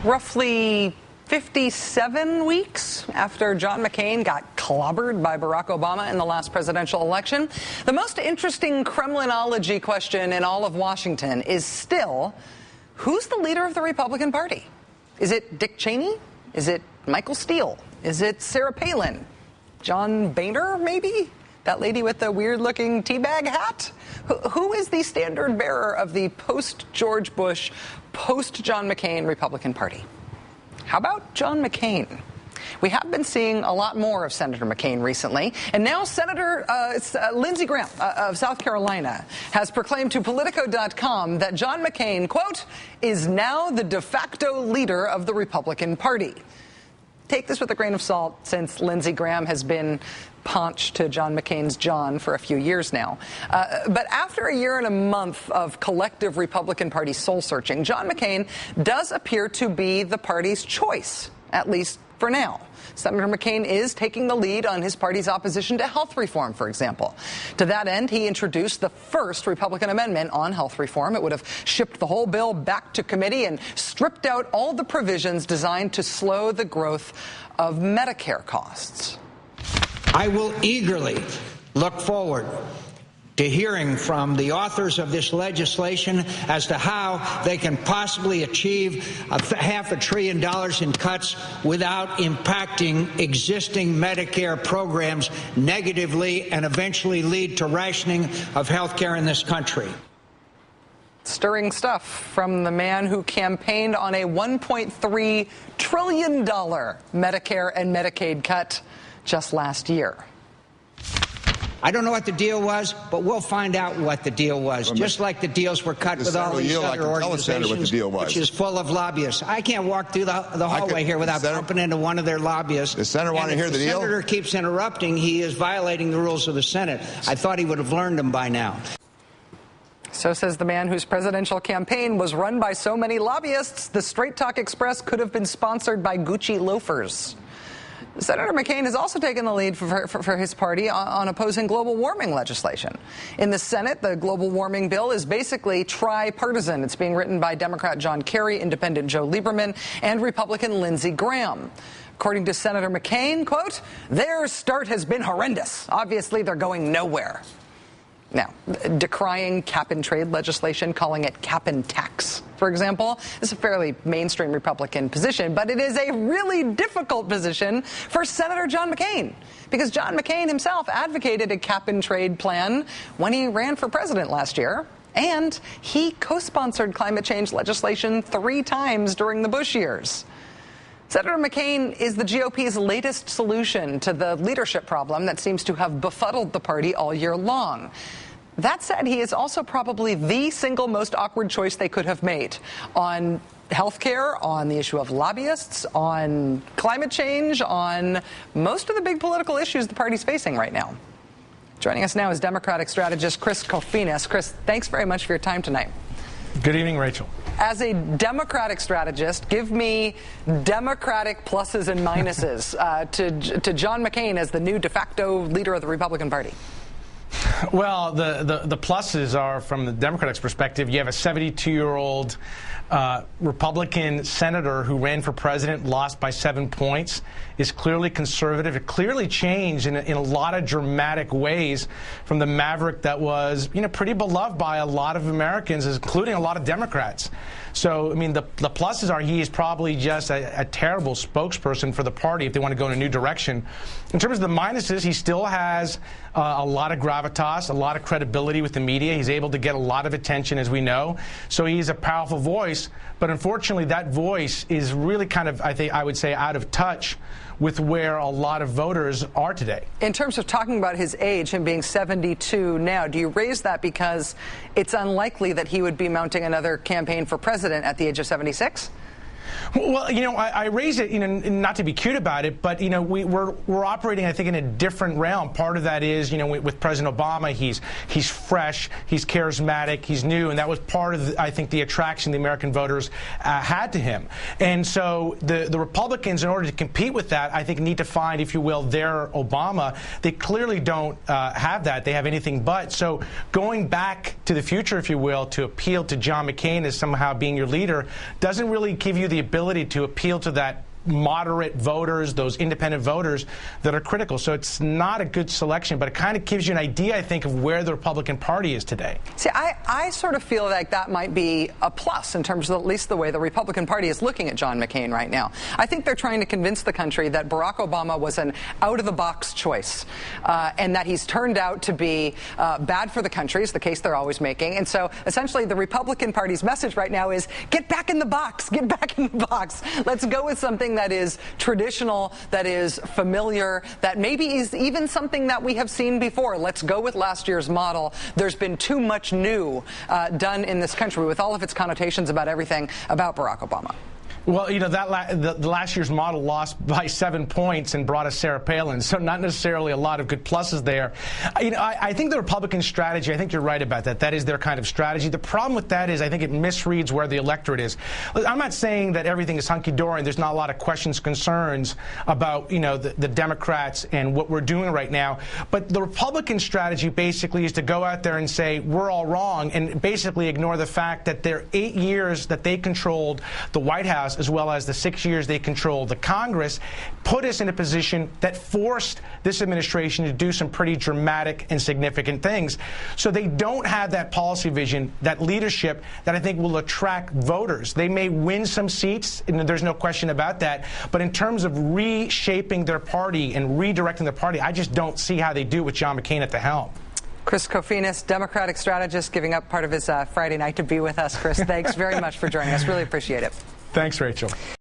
Roughly 57 weeks after John McCain got clobbered by Barack Obama in the last presidential election, the most interesting Kremlinology question in all of Washington is still, who's the leader of the Republican Party? Is it Dick Cheney? Is it Michael Steele? Is it Sarah Palin? John Boehner, maybe? That lady with the weird-looking teabag hat? Who is the standard bearer of the post-George Bush, post-John McCain Republican Party? How about John McCain? We have been seeing a lot more of Senator McCain recently, and now Senator Lindsey Graham of South Carolina has proclaimed to Politico.com that John McCain, quote, is now the de facto leader of the Republican Party. Take this with a grain of salt, since Lindsey Graham has been paunch to John McCain's John for a few years now. But after a year and a month of collective Republican Party soul-searching, John McCain does appear to be the party's choice, at least for now. Senator McCain is taking the lead on his party's opposition to health reform, for example. To that end, he introduced the first Republican amendment on health reform. It would have shipped the whole bill back to committee and stripped out all the provisions designed to slow the growth of Medicare costs. I will eagerly look forward to hearing from the authors of this legislation as to how they can possibly achieve $500 billion in cuts without impacting existing Medicare programs negatively and eventually lead to rationing of health care in this country. Stirring stuff from the man who campaigned on a $1.3 trillion Medicare and Medicaid cut just last year. I don't know what the deal was, but we'll find out what the deal was. Just like the deals were cut with all these other organizations, which is full of lobbyists. I can't walk through the hallway here without bumping into one of their lobbyists. Does the Senator want to hear the deal? If the Senator keeps interrupting, he is violating the rules of the Senate. I thought he would have learned them by now. So says the man whose presidential campaign was run by so many lobbyists, the Straight Talk Express could have been sponsored by Gucci loafers. Senator McCain has also taken the lead for his party on opposing global warming legislation. In the Senate, the global warming bill is basically tripartisan. It's being written by Democrat John Kerry, Independent Joe Lieberman, and Republican Lindsey Graham. According to Senator McCain, quote, their start has been horrendous. Obviously, they're going nowhere. Now, decrying cap-and-trade legislation, calling it cap-and-tax, for example, is a fairly mainstream Republican position, but it is a really difficult position for Senator John McCain, because John McCain himself advocated a cap-and-trade plan when he ran for president last year, and he co-sponsored climate change legislation 3 times during the Bush years. Senator McCain is the GOP's latest solution to the leadership problem that seems to have befuddled the party all year long. That said, he is also probably the single most awkward choice they could have made on health care, on the issue of lobbyists, on climate change, on most of the big political issues the party's facing right now. Joining us now is Democratic strategist Chris Kofinas. Chris, thanks very much for your time tonight. Good evening, Rachel. As a Democratic strategist, give me Democratic pluses and minuses to John McCain as the new de facto leader of the Republican Party. Well, the pluses are, from the Democrats' perspective, you have a 72-year-old Republican senator who ran for president, lost by 7 points, is clearly conservative. It clearly changed in a lot of dramatic ways from the maverick that was, pretty beloved by a lot of Americans, including a lot of Democrats. So, I mean, the pluses are he is probably just a terrible spokesperson for the party if they want to go in a new direction. In terms of the minuses, he still has a lot of gravitas, a lot of credibility with the media. He's able to get a lot of attention, as we know. So he's a powerful voice. But unfortunately, that voice is really kind of, I would say, out of touch with where a lot of voters are today. In terms of talking about his age, him being 72 now, do you raise that because it's unlikely that he would be mounting another campaign for president at the age of 76? Well, I raise it, not to be cute about it, but, we're operating, I think, in a different realm. Part of that is, with President Obama, he's fresh, he's charismatic, he's new, and that was part of, I think, the attraction the American voters had to him. And so the Republicans, in order to compete with that, I think need to find, if you will, their Obama. They clearly don't have that. They have anything but. So going back to the future, if you will, to appeal to John McCain as somehow being your leader doesn't really give you the ability to appeal to that moderate voters, those independent voters that are critical. So it's not a good selection, but it kind of gives you an idea, I think, of where the Republican Party is today. See, I sort of feel like that might be a plus in terms of at least the way the Republican Party is looking at John McCain right now. I think they're trying to convince the country that Barack Obama was an out-of-the-box choice and that he's turned out to be bad for the country, is the case they're always making. And so essentially the Republican Party's message right now is get back in the box, get back in the box. Let's go with something that is traditional, that is familiar, that maybe is even something that we have seen before. Let's go with last year's model. There's been too much new done in this country with all of its connotations about everything about Barack Obama. Well, you know, the last year's model lost by 7 points and brought us Sarah Palin, so not necessarily a lot of good pluses there. You know, I think the Republican strategy, I think you're right about that. That is their kind of strategy. The problem with that is I think it misreads where the electorate is. I'm not saying that everything is hunky-dory and there's not a lot of questions, concerns about, you know, the Democrats and what we're doing right now. But the Republican strategy basically is to go out there and say we're all wrong and basically ignore the fact that their 8 years that they controlled the White House, as well as the 6 years they controlled the Congress, put us in a position that forced this administration to do some pretty dramatic and significant things. So they don't have that policy vision, that leadership that I think will attract voters. They may win some seats, and there's no question about that, but in terms of reshaping their party and redirecting their party, I just don't see how they do with John McCain at the helm. Chris Kofinas, Democratic strategist, giving up part of his Friday night to be with us. Chris, thanks very much for joining us. Really appreciate it. Thanks, Rachel.